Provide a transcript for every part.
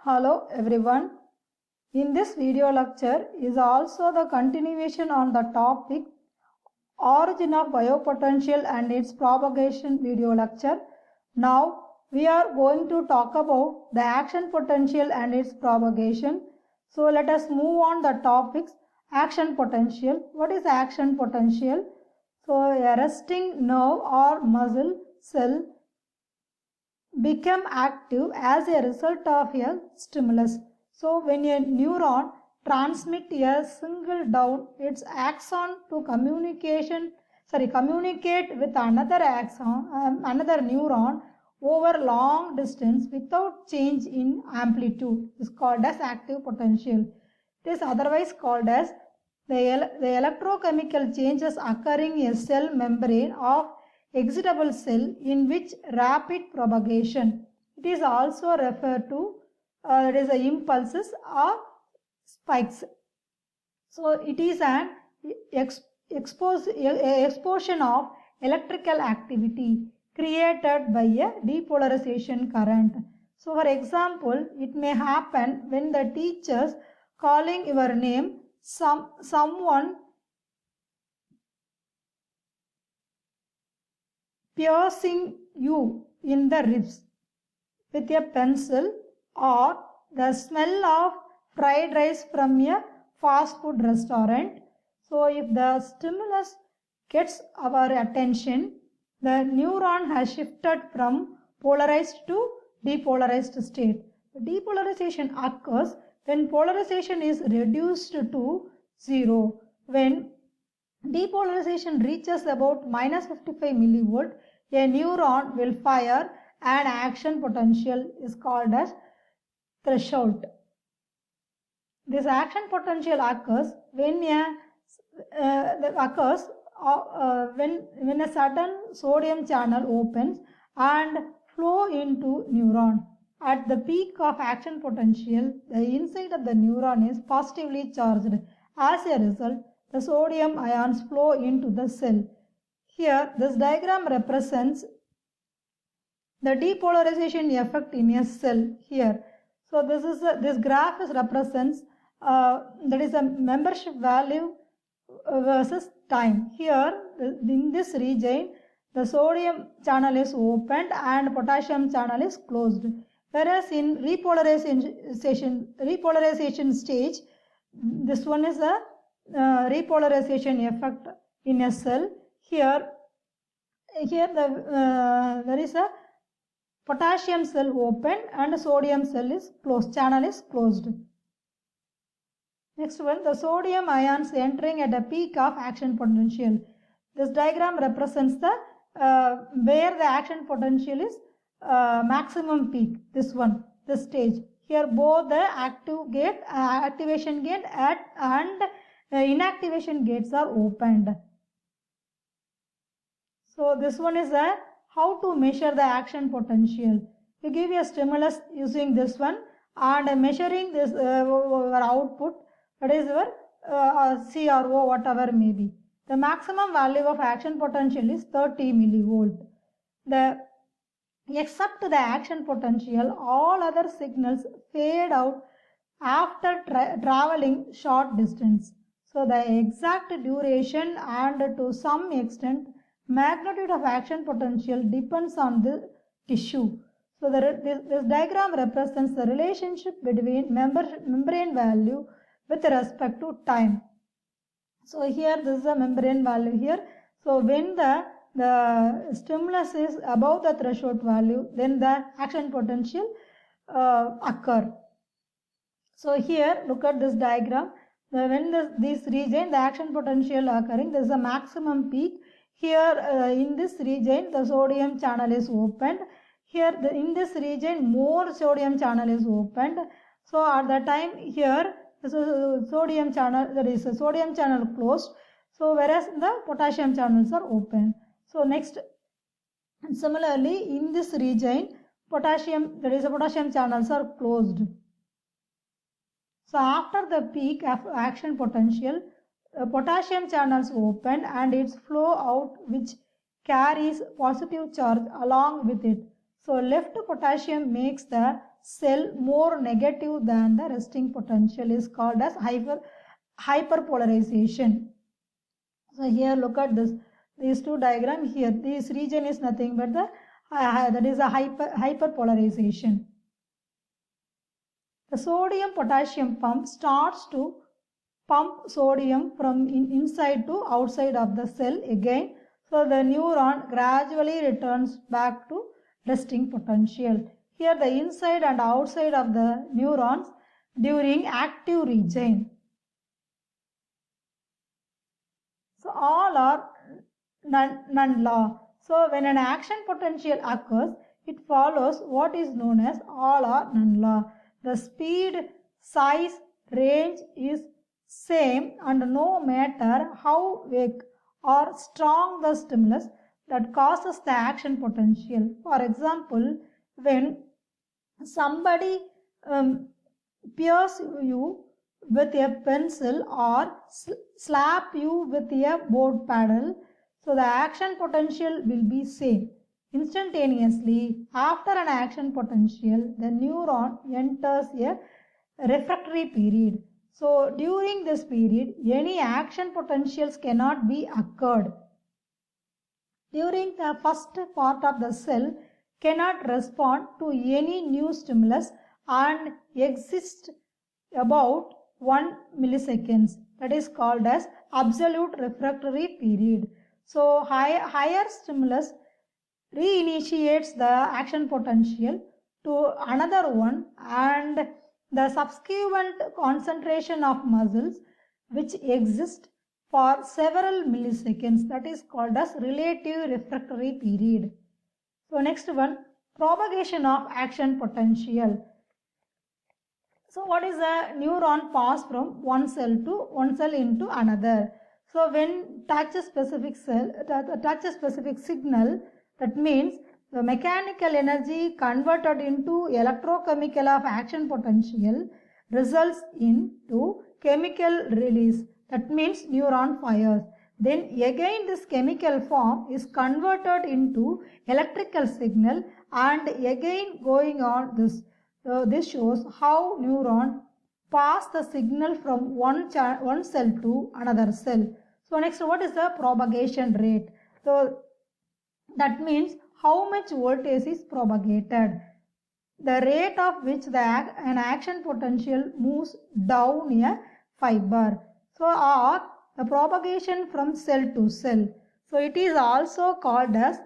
Hello everyone. In this video lecture is also the continuation on the topic Origin of Biopotential and its Propagation video lecture. Now we are going to talk about the action potential and its propagation. So let us move on the topics. Action potential. What is action potential? So a resting nerve or muscle cell become active as a result of a stimulus. So when a neuron transmit a single down its axon to communicate with another axon, another neuron over long distance without change in amplitude is called as active potential. It is otherwise called as the electrochemical changes occurring in a cell membrane of excitable cell in which rapid propagation. It is also referred to as impulses or spikes. So it is an explosion of electrical activity created by a depolarization current. So for example, it may happen when the teachers calling your name, someone piercing you in the ribs with a pencil, or the smell of fried rice from a fast food restaurant. So if the stimulus gets our attention, the neuron has shifted from polarized to depolarized state. Depolarization occurs when polarization is reduced to 0. When depolarization reaches about minus 55 millivolt, a neuron will fire and action potential is called as threshold. This action potential occurs when a certain sodium channel opens and flow into neuron. At the peak of action potential, the inside of the neuron is positively charged. As a result, the sodium ions flow into the cell. Here, this diagram represents the depolarization effect in a cell here. So this graph represents that is a membership value versus time. Here in this region, the sodium channel is opened and potassium channel is closed. Whereas in repolarization stage, this one is a repolarization effect in a cell. Here there is a potassium cell open and sodium cell is closed, channel is closed. Next one, the sodium ions entering at a peak of action potential. This diagram represents the where the action potential is maximum peak. This one, this stage. Here both the activation gate and inactivation gates are opened. So this one is a how to measure the action potential. You give a stimulus using this one and measuring this output, that is your CRO, whatever may be. The maximum value of action potential is 30 millivolt. Except the action potential, all other signals fade out after traveling short distance. So the exact duration and to some extent magnitude of action potential depends on the tissue. So this diagram represents the relationship between membrane value with respect to time. So here this is a membrane value here. So when the stimulus is above the threshold value, then the action potential occur. So here look at this diagram. When this region the action potential occurring, there is a maximum peak. Here in this region the sodium channel is opened. Here in this region more sodium channel is opened. So at the time here this is sodium channel, there is a sodium channel closed. So whereas the potassium channels are open. So next, similarly in this region potassium channels are closed. So after the peak of action potential, potassium channels open and its flow out which carries positive charge along with it. So left potassium makes the cell more negative than the resting potential is called as hyperpolarization. So here look at these two diagrams here. This region is nothing but the that is a hyperpolarization. The sodium potassium pump starts to pump sodium from inside to outside of the cell again. So the neuron gradually returns back to resting potential. Here the inside and outside of the neurons during active region. So all are none law. So when an action potential occurs, it follows what is known as all or none law. The speed, size, range is same, and no matter how weak or strong the stimulus that causes the action potential. For example, when somebody pierces you with a pencil or slap you with a board paddle, so the action potential will be same. Instantaneously, after an action potential, the neuron enters a refractory period. So during this period, any action potentials cannot be occurred. During the first part of the cell cannot respond to any new stimulus and exists about 1 milliseconds. That is called as absolute refractory period. So higher stimulus reinitiates the action potential to another one, and the subsequent concentration of muscles which exist for several milliseconds, that is called as relative refractory period. So next one, propagation of action potential. So what is a neuron pass from one cell into another? So when touch a specific signal, that means the mechanical energy converted into electrochemical of action potential results into chemical release. That means neuron fires. Then again this chemical form is converted into electrical signal, and again going on this. So this shows how neuron pass the signal from one cell to another cell. So next, what is the propagation rate? So that means how much voltage is propagated. The rate of which an action potential moves down a fiber. So or the propagation from cell to cell. So it is also called as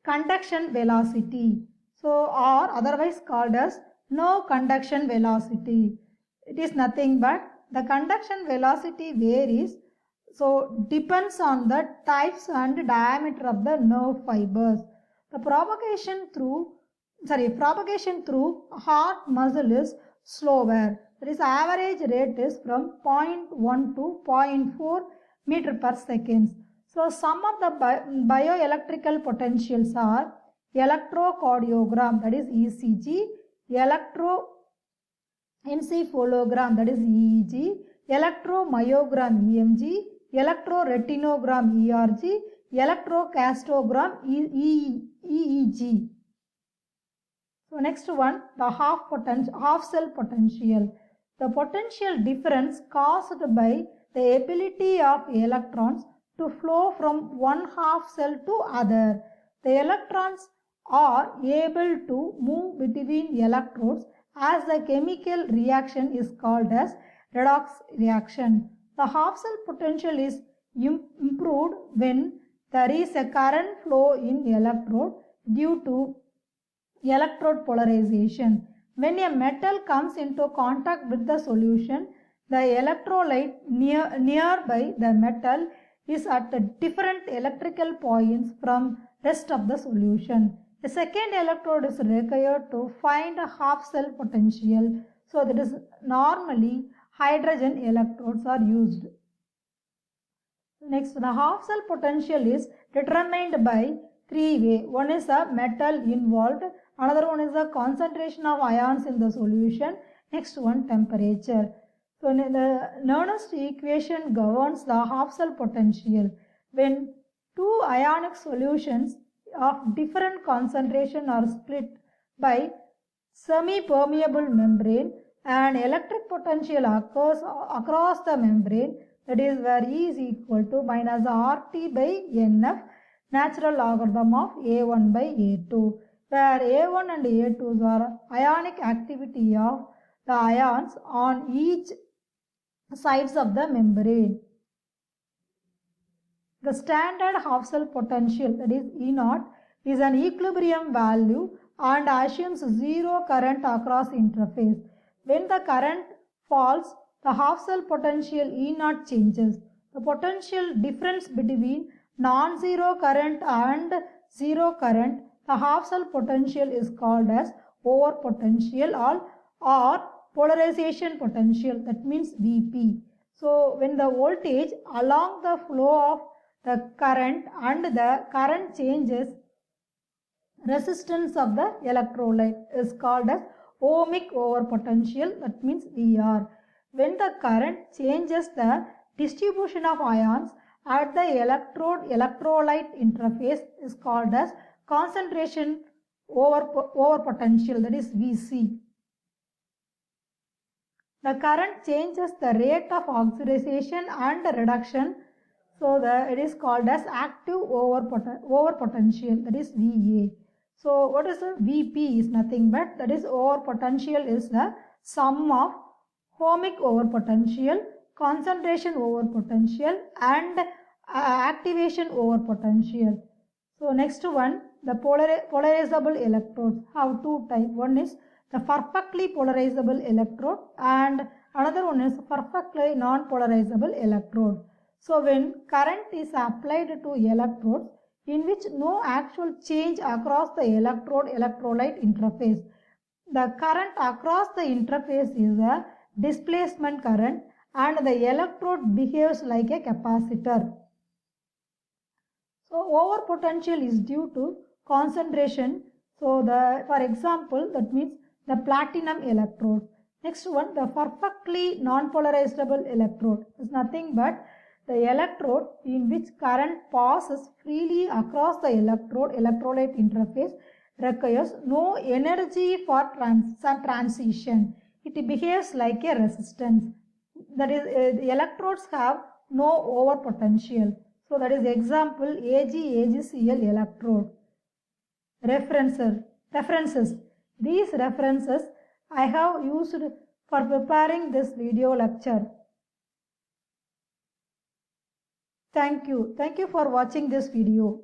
conduction velocity. So or otherwise called as no conduction velocity. It is nothing but the conduction velocity varies, so depends on the types and diameter of the nerve fibers. The propagation through heart muscle is slower. That is, average rate is from 0.1 to 0.4 meter per second. So some of the bioelectrical potentials are electrocardiogram, that is ECG, electroencephalogram, that is EEG, electromyogram EMG, electroretinogram ERG, electrocardiogram EEG. So next one, the half cell potential. The potential difference caused by the ability of electrons to flow from one half cell to other. The electrons are able to move between electrodes as the chemical reaction is called as redox reaction. The half cell potential is improved when there is a current flow in electrode due to electrode polarization. When a metal comes into contact with the solution, the electrolyte nearby the metal is at different electrical points from rest of the solution. A second electrode is required to find a half cell potential. So that is normally hydrogen electrodes are used. Next, the half cell potential is determined by three ways. One is a metal involved, another one is the concentration of ions in the solution, next one temperature. So the Nernst equation governs the half cell potential. When two ionic solutions of different concentration are split by semi-permeable membrane and electric potential occurs across the membrane, that is where E is equal to minus RT by NF, natural logarithm of A1 by A2, where A1 and A2 are ionic activity of the ions on each sides of the membrane. The standard half cell potential, that is E0, is an equilibrium value and assumes zero current across interface. When the current falls, the half cell potential E0 changes. The potential difference between non-zero current and zero current, the half cell potential is called as overpotential or polarization potential, that means Vp. So when the voltage along the flow of the current and the current changes, resistance of the electrolyte is called as ohmic overpotential, that means VR. When the current changes the distribution of ions at the electrolyte interface is called as concentration overpotential, that is VC. The current changes the rate of oxidation and reduction, so it is called as active overpotential, that is VA. So what is the Vp is nothing but, that is overpotential is the sum of ohmic overpotential, concentration overpotential and activation overpotential. So next one, the polarizable electrodes have two types. One is the perfectly polarizable electrode and another one is perfectly non-polarizable electrode. So when current is applied to electrodes in which no actual change across the electrolyte interface, the current across the interface is a displacement current and the electrode behaves like a capacitor. So overpotential is due to concentration. So for example, that means the platinum electrode. Next one, the perfectly non-polarizable electrode is nothing but the electrode in which current passes freely across the electrolyte interface requires no energy for transition. It behaves like a resistance. That is, the electrodes have no overpotential. So that is example AgCl electrode. References. These references I have used for preparing this video lecture. Thank you for watching this video.